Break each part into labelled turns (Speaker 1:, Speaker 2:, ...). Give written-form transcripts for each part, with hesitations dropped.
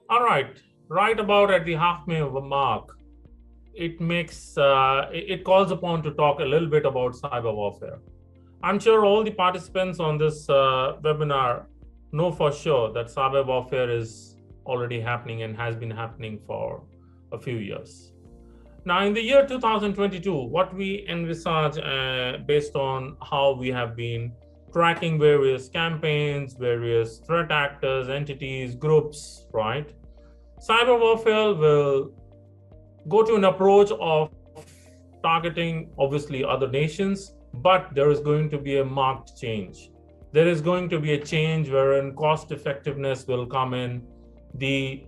Speaker 1: All right about at the halfway mark, it calls upon to talk a little bit about cyber warfare. I'm sure all the participants on this webinar know for sure that cyber warfare is already happening and has been happening for a few years. Now, in the year 2022, what we envisage based on how we have been tracking various campaigns, various threat actors, entities, groups, right? Cyber warfare will go to an approach of targeting, obviously, other nations, but there is going to be a marked change. There is going to be a change wherein cost effectiveness will come in, the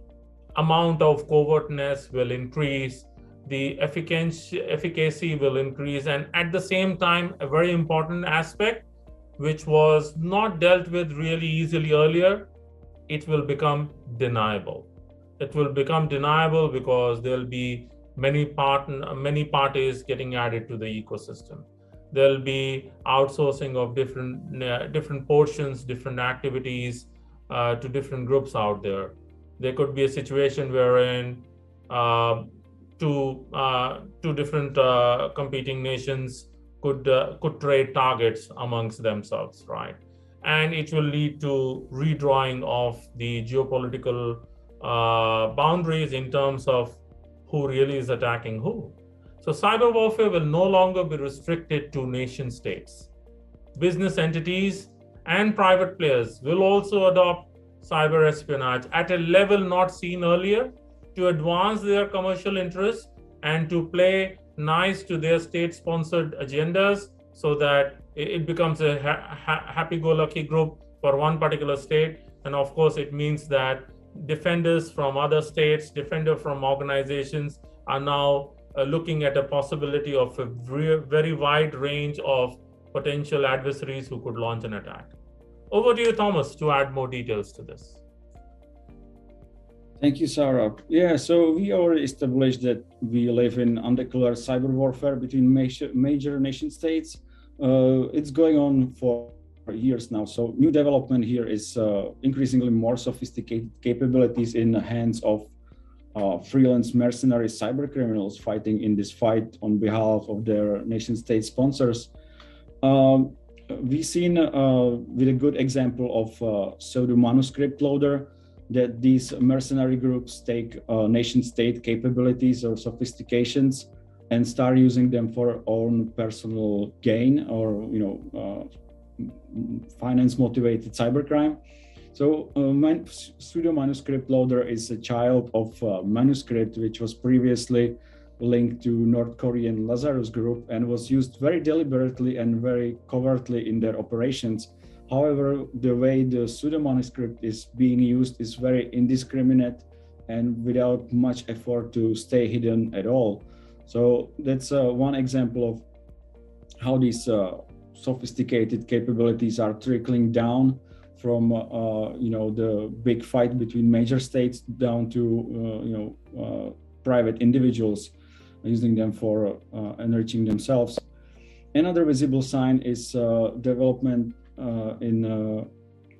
Speaker 1: amount of covertness will increase, the efficacy will increase, and at the same time, a very important aspect, which was not dealt with really easily earlier, it will become deniable. It will become deniable because there'll be many parties getting added to the ecosystem. There'll be outsourcing of different portions, different activities to different groups out there. There could be a situation wherein two different competing nations could trade targets amongst themselves, right? And it will lead to redrawing of the geopolitical boundaries in terms of who really is attacking who. So cyber warfare will no longer be restricted to nation states. Business entities and private players will also adopt cyber espionage at a level not seen earlier to advance their commercial interests and to play nice to their state-sponsored agendas so that it becomes a happy-go-lucky group for one particular state. And of course, it means that defenders from other states, defenders from organizations are now looking at a possibility of a very wide range of potential adversaries who could launch an attack. Over to you, Thomas, to add more details to this.
Speaker 2: Thank you, Sarah. Yeah, so we already established that we live in undeclared cyber warfare between major nation states. It's going on for years now. So new development here is increasingly more sophisticated capabilities in the hands of freelance mercenary cyber criminals fighting in this fight on behalf of their nation state sponsors. We've seen with a good example of pseudo manuscript loader that these mercenary groups take nation state capabilities or sophistications and start using them for own personal gain or finance motivated cybercrime. So pseudo manuscript loader is a child of manuscript which was previously linked to North Korean Lazarus group and was used very deliberately and very covertly in their operations. However, the way the pseudo manuscript is being used is very indiscriminate and without much effort to stay hidden at all. So that's one example of how these sophisticated capabilities are trickling down from the big fight between major states down to private individuals using them for enriching themselves. Another visible sign is development in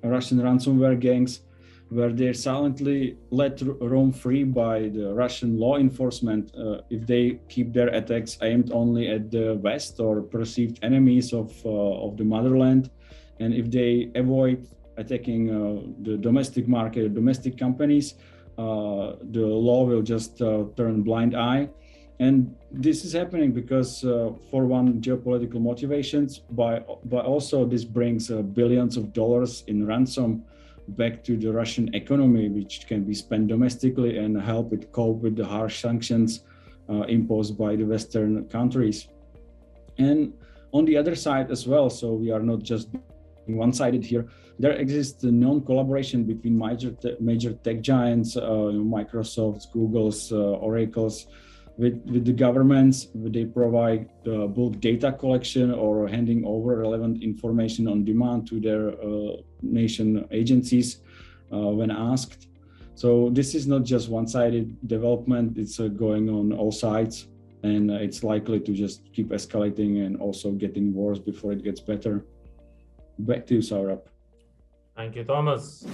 Speaker 2: Russian ransomware gangs, where they're silently let roam free by the Russian law enforcement if they keep their attacks aimed only at the West or perceived enemies of the motherland, and if they avoid attacking the domestic market, domestic companies, the law will just turn blind eye. And this is happening because, for one, geopolitical motivations, but also this brings billions of dollars in ransom back to the Russian economy, which can be spent domestically and help it cope with the harsh sanctions imposed by the Western countries. And on the other side as well, so we are not just one-sided here, there exists a non-collaboration between major tech giants, Microsoft's, Google's, Oracle's, with the governments. They provide both data collection or handing over relevant information on demand to their nation agencies when asked. So this is not just one-sided development, it's going on all sides, and it's likely to just keep escalating and also getting worse before it gets better. Back to you, Saurabh.
Speaker 1: Thank you, Thomas.